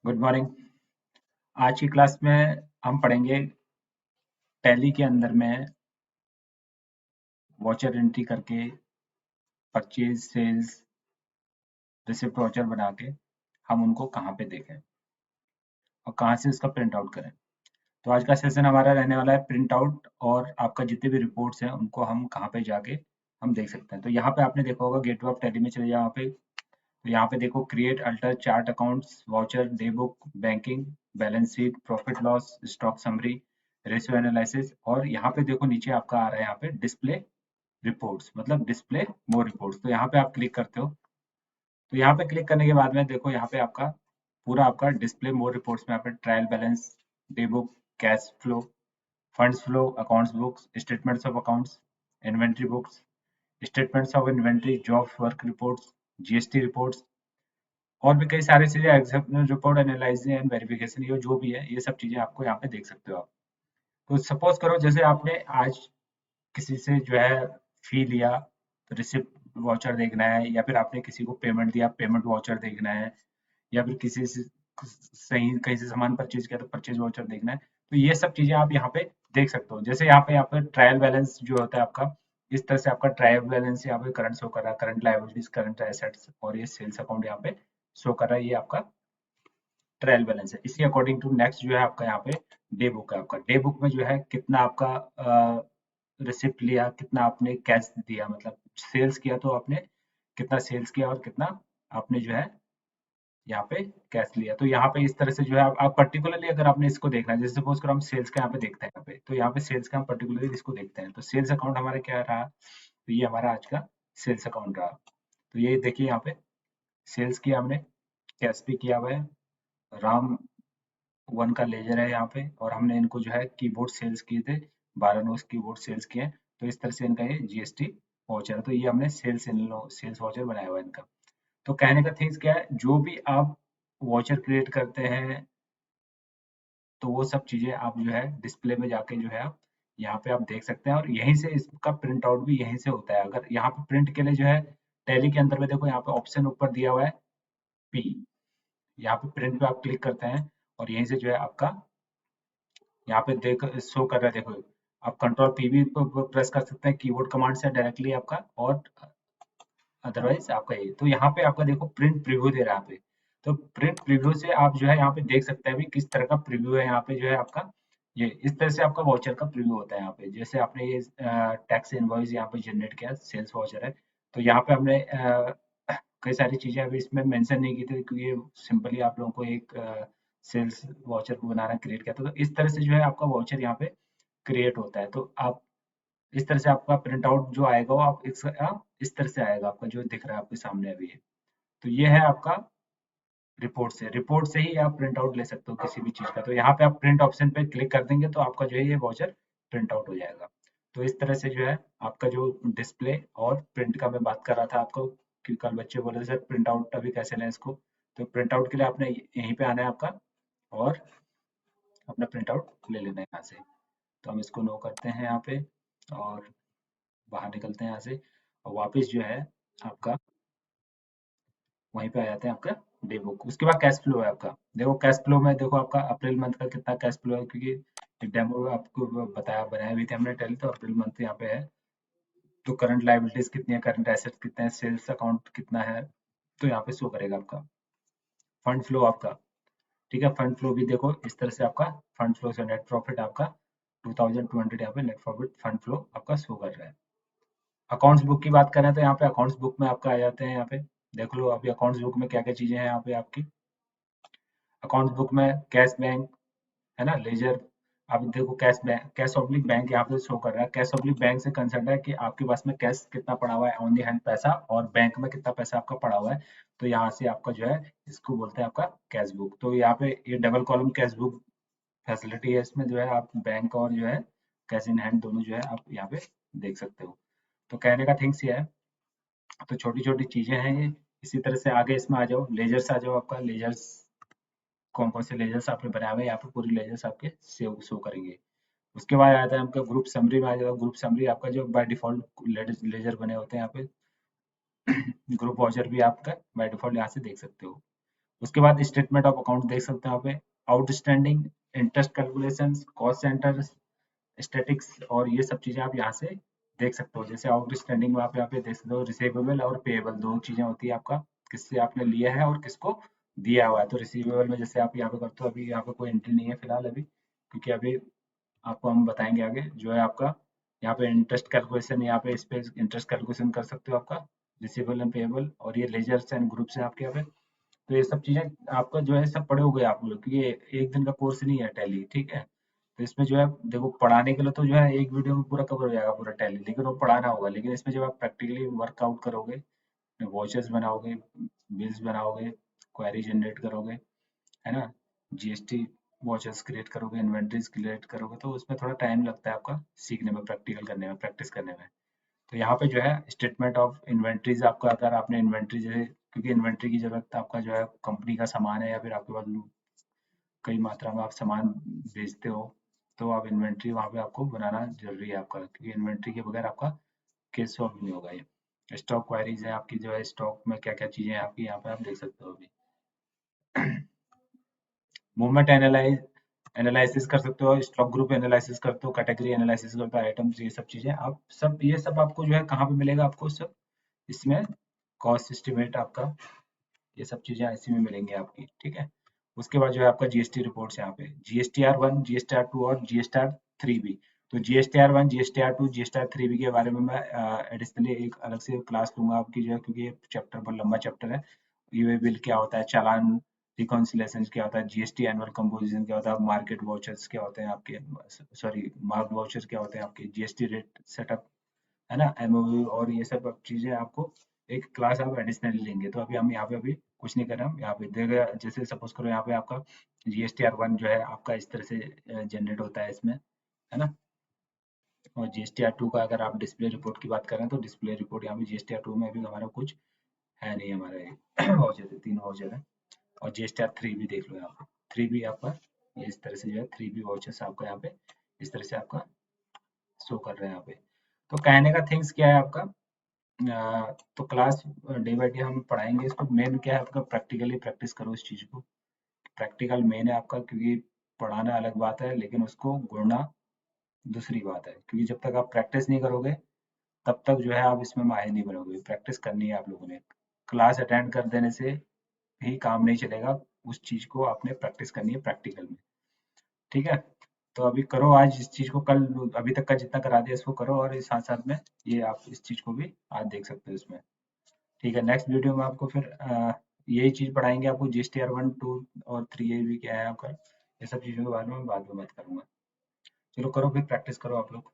Good morning. आज की class में हम पढ़ेंगे टैली के अंदर में वॉचर एंट्री करके परचेज सेल्स रिसिप्ट वॉचर बना के हम उनको कहाँ पे देखें और कहाँ से उसका प्रिंट आउट करें। तो आज का सेशन हमारा रहने वाला है प्रिंट आउट और आपका जितने भी रिपोर्ट्स हैं उनको हम कहाँ पे जाके हम देख सकते हैं। तो यहाँ पे आपने देखा होगा गेटवे ऑफ टैली में चले जाओ यहाँ पे। तो यहाँ पे देखो create alter chart accounts voucher day book banking balance sheet profit loss stock summary ratio analysis और यहाँ पे देखो नीचे आपका आ रहा है यहाँ पे डिस्प्ले रिपोर्ट्स मतलब डिस्प्ले मोर रिपोर्ट्स। तो यहाँ पे आप क्लिक करते हो तो यहाँ पे क्लिक करने के बाद में देखो यहाँ पे आपका पूरा आपका डिस्प्ले मोर रिपोर्ट्स में यहाँ पे trial balance day book cash flow funds flow accounts books statements of accounts inventory books statements of inventory job work reports GST reports और भी कई सारी चीजें examiner report analysing and verification ये जो भी है ये सब चीजें आपको यहाँ पे देख सकते हो आप। तो सपोज करो जैसे आपने आज किसी से जो है फी लिया तो रिसिप्ट वाउचर देखना है या फिर आपने किसी को पेमेंट दिया पेमेंट वाउचर देखना है या फिर किसी से सही कहीं से सामान परचेज किया तो परचेज वाउचर देखना है। तो ये सब चीजें आप यहाँ पे देख सकते हो। जैसे यहाँ पे ट्रायल बैलेंस जो होता है आपका इस तरह से आपका ट्रायल बैलेंस यहाँ पे करंट शो कर रहा है करंट लायबिलिटीज करंट एसेट्स और ये सेल्स अकाउंट यहाँ पे शो कर रहा है। ये आपका ट्रायल बैलेंस है। इसी अकॉर्डिंग टू नेक्स्ट जो है आपका यहाँ पे डे बुक है। आपका डे बुक में जो है कितना आपका रिसिप्ट लिया कितना आपने कैश दिया मतलब सेल्स किया तो आपने कितना सेल्स किया और कितना आपने जो है यहाँ पे कैश लिया। तो यहाँ पे इस तरह से जो है आप पर्टिकुलरली अगर आपने इसको देखना है जैसे सपोज करो हम सेल्स का यहाँ पे देखते हैं यहाँ पे तो यहाँ पे सेल्स का हम पर्टिकुलरली इसको देखते हैं। तो सेल्स अकाउंट हमारा क्या रहा तो ये हमारा आज का सेल्स अकाउंट रहा। तो ये देखिए यहाँ पे सेल्स किया हमने कैश भी किया हुआ है राम वन का लेजर है यहाँ पे और हमने इनको जो है कीबोर्ड सेल्स किए थे 12 नोट्स कीबोर्ड सेल्स किए हैं। तो इस तरह से इनका ये जीएसटी वाउचर है। तो ये हमने सेल्स वाउचर बनाया हुआ है इनका। तो कहने का थिंग्स क्या है जो भी आप वाउचर क्रिएट करते हैं तो वो सब चीजें आप जो है डिस्प्ले में जाके जो है आप यहाँ पे आप देख सकते हैं और यहीं से इसका प्रिंट आउट भी यहीं से होता है। अगर यहाँ पे प्रिंट के लिए जो है टैली के अंदर में देखो यहाँ पे ऑप्शन ऊपर दिया हुआ है पी। यहाँ पे प्रिंट पे आप क्लिक करते हैं और यहीं से जो है आपका यहाँ पे देख शो कर रहा है। देखो आप कंट्रोल पी भी प्रेस कर सकते हैं कीबोर्ड कमांड से डायरेक्टली आपका और अदरवाइज आपका ये तो यहाँ पे आपका देखो प्रिंट प्रीव्यू दे रहा है यहाँ पे। तो प्रिंट प्रीव्यू से आप जो है यहाँ पे देख सकते हैं अभी किस तरह का प्रीव्यू है यहाँ पे जो है आपका ये इस तरह से आपका वाउचर का प्रीव्यू होता है। यहाँ पे जैसे आपने ये टैक्स इनवॉइस यहाँ पे जनरेट किया सेल्स वाउचर है। तो यहाँ पे हमने कई सारी चीजें अभी इसमें मेंशन नहीं की थी क्योंकि सिंपली आप लोगों को एक सेल्स वाउचर को बनाना क्रिएट किया था। तो इस तरह से जो है आपका वाउचर यहाँ पे क्रिएट होता है। तो आप इस तरह से आपका प्रिंट आउट जो आएगा वो आप इस तरह से आएगा आपका जो दिख रहा है आपके सामने अभी है। तो ये है आपका रिपोर्ट से ही आप प्रिंट आउट ले सकते हो किसी भी चीज का। तो यहाँ पे आप प्रिंट ऑप्शन पे क्लिक कर देंगे तो आपका जो है ये वाउचर प्रिंट आउट हो जाएगा। तो इस तरह से जो है आपका जो डिस्प्ले और प्रिंट का मैं बात कर रहा था आपको कि कल बच्चे बोले सर प्रिंट आउट अभी कैसे लें इसको। तो प्रिंट आउट के लिए आपने यहीं पे आना है आपका और अपना प्रिंट आउट ले लेना है यहाँ से। तो हम इसको नो करते हैं यहाँ पे और बाहर निकलते हैं यहाँ से और वापस जो है आपका वहीं पे आ जाते हैं आपका डे बुक। उसके बाद कैश फ्लो है आपका। देखो कैश फ्लो में देखो आपका अप्रैल मंथ का कितना कैश फ्लो है क्योंकि एक डेमो आपको बताया बनाया भी थे हमने टैली। तो अप्रैल मंथ यहाँ पे है। तो करंट लायबिलिटीज कितनी है करंट एसेट्स कितने हैं सेल्स अकाउंट कितना है तो यहाँ पे शो करेगा आपका फंड फ्लो आपका। ठीक है फंड फ्लो भी देखो इस तरह से आपका फंड फ्लो से नेट प्रॉफिट आपका 2200 यहाँ पे नेट प्रॉफिट फंड फ्लो आपका शो कर रहा है। अकाउंट्स बुक की बात करें तो यहाँ पे अकाउंट्स बुक में आपका आ जाते हैं यहाँ पे देख लो अभी अकाउंट्स बुक में क्या क्या चीजें हैं यहाँ पे आपकी। अकाउंट्स बुक में कैश बैंक है ना लेजर। अब देखो cash bank cash oblique bank यहाँ पे शो कर रहा है। कैश ऑब्लिक बैंक से कंसर्न है कि आपके पास में कैश कितना पड़ा हुआ है ऑन दी हैंड पैसा और बैंक में कितना पैसा आपका पड़ा हुआ है। तो यहाँ से आपका जो है इसको बोलते हैं आपका कैश बुक। तो यहाँ पे ये double column cash book facility है इसमें जो है आप बैंक और जो है कैश इन हैंड दोनों जो है आप यहाँ पे देख सकते हो। तो कहने का थिंग्स ये है। तो छोटी छोटी चीजें हैं ये। इसी तरह से आगे इसमें आ जाओ लेजर्स आ जाओ आपका लेजर्स कौन कौन से लेजर्स आपने बनाए हुए हैं यहाँ पे पूरी लेजर्स आपके सेव शो करेंगे। उसके बाद आता है आपका ग्रुप समरी में आ जाएगा। ग्रुप समरी आपका जो बाय डिफॉल्ट लेजर बने होते हैं यहाँ पे ग्रुप वॉचर भी आपका बाय डिफॉल्ट यहाँ से देख सकते हो। उसके बाद स्टेटमेंट ऑफ अकाउंट देख सकते हो यहाँ पे, outstanding, interest calculation, cost centre, statics, और ये सब चीजें आप यहाँ से देख सकते हो। जैसे आउटस्टैंडिंग में आप यहाँ पे देख सकते हो रिसीवेबल और पेएबल दो चीजें होती है आपका, किससे आपने लिया है और किसको दिया हुआ है। तो रिसीवेबल में जैसे आप यहाँ पे करते हो, अभी यहाँ पे कोई एंट्री नहीं है फिलहाल अभी, क्योंकि अभी आपको हम बताएंगे आगे जो है आपका यहाँ पे इंटरेस्ट कैलकुलेशन, यहाँ पे इस पे इंटरेस्ट कैलकुलेशन कर सकते हो आपका, रिसीवेबल एंड पेएबल, और ये लेजर्स एंड ग्रुप्स है आपके यहाँ पे। तो ये सब चीजें आपका जो है सब पढ़े हो गए आप लोग, क्योंकि ये एक दिन का कोर्स नहीं है टैली, ठीक है। तो इसमें जो है देखो, पढ़ाने के लिए तो जो है एक वीडियो में पूरा कवर हो जाएगा पूरा टैली, लेकिन वो पढ़ाना होगा। लेकिन इसमें जब आप प्रैक्टिकली वर्कआउट करोगे, वॉचेस बनाओगे, बिल्स बनाओगे, क्वेरी जनरेट करोगे, है ना, जीएसटी वॉचेस क्रिएट करोगे, इन्वेंटरीज क्रिएट करोगे, तो उसमें थोड़ा टाइम लगता है आपका सीखने में, प्रैक्टिकल करने में, प्रैक्टिस करने में। तो यहाँ पे जो है स्टेटमेंट ऑफ इन्वेंट्रीज आपका, अगर आपने इन्वेंट्री जो है, क्योंकि इन्वेंट्री की जरूरत आपका जो है कंपनी का सामान है, या फिर आपके पास कई मात्रा में आप सामान बेचते हो, तो आप इन्वेंट्री वहाँ पे आपको बनाना जरूरी है आपका, क्योंकि इन्वेंट्री के बगैर आपका केस सॉल्व नहीं होगा ये। स्टॉक क्वायरीज है आपकी, जो है स्टॉक में क्या क्या चीजें हैं आपकी, यहाँ पे आप देख सकते हो अभी। मूवमेंट एनालिसिस कर सकते हो, स्टॉक ग्रुप एनालिसिस करते हो, कैटेगरी एनालिसिस करते हो, आइटम्स, ये सब चीजें आप सब, ये सब आपको जो है कहाँ पे मिलेगा आपको सब, इसमें कॉस्ट एस्टिमेट आपका, ये सब चीजें इसी में मिलेंगी आपकी, ठीक है। उसके बाद जो है आपका जीएसटी रिपोर्ट्स यहाँ पे, जीएसटीआर 1, जीएसटीआर 2 और जीएसटीआर 3 भी। तो जीएसटीआर 1, जीएसटीआर 2, जीएसटीआर 3 के बारे में मैं एडिशनली एक अलग से क्लास लूंगा आपकी, जो है क्योंकि ये चैप्टर बहुत लंबा चैप्टर है। ईवे बिल क्या होता है, चालान रिकॉन्सिलेशन क्या होता है, जीएसटी एनुअल कंपोजिशन क्या होता है, मार्केट वाउचर्स क्या होते हैं आपके, सॉरी मार्क वाउचर्स क्या होते हैं आपके, जीएसटी रेट सेटअप, है ना, एमओयू, और ये सब चीजें आपको एक क्लास आप एडिशनली लेंगे। तो अभी हम यहाँ पे अभी कुछ नहीं कर रहे, हम यहाँ पे देखिए, जैसे सपोज करो यहाँ पे आपका जीएसटीआर 1 जो है आपका इस तरह से जनरेट होता है इसमें, है ना। और जीएसटीआर 2 का अगर आप डिस्प्ले रिपोर्ट की बात करें, तो डिस्प्ले रिपोर्ट यहाँ पे जीएसटीआर 2 में अभी हमारा कुछ है नहीं, हमारे वाउचर है, 3 वाउचर है। और जीएसटीआर 3 भी देख लो यहाँ पे, 3 भी आपका ये इस तरह से जो है 3 भी वाउचर्स आपका यहाँ पे इस तरह से आपका शो कर रहे हैं यहाँ पे। तो कहने का थिंग्स क्या है आपका, तो क्लास डे बाय डे हम पढ़ाएंगे इसको। मेन क्या है आपका, प्रैक्टिकली प्रैक्टिस करो इस चीज को, प्रैक्टिकल मेन है आपका, क्योंकि पढ़ाना अलग बात है, लेकिन उसको गुणना दूसरी बात है। क्योंकि जब तक आप प्रैक्टिस नहीं करोगे, तब तक जो है आप इसमें माहिर नहीं बनोगे। प्रैक्टिस करनी है आप लोगों ने, क्लास अटेंड कर देने से ही काम नहीं चलेगा, उस चीज को आपने प्रैक्टिस करनी है प्रैक्टिकल में, ठीक है। तो अभी करो आज इस चीज को, कल अभी तक का जितना करा दिया इसको करो, और साथ साथ में ये आप इस चीज को भी आज देख सकते हो इसमें, ठीक है। नेक्स्ट वीडियो में आपको फिर यही चीज पढ़ाएंगे आपको, जीएसटीआर 1, 2 और 3 भी क्या है आपका, ये सब चीजों के बारे में बाद में बात करूंगा। चलो करो फिर, प्रैक्टिस करो आप लोग।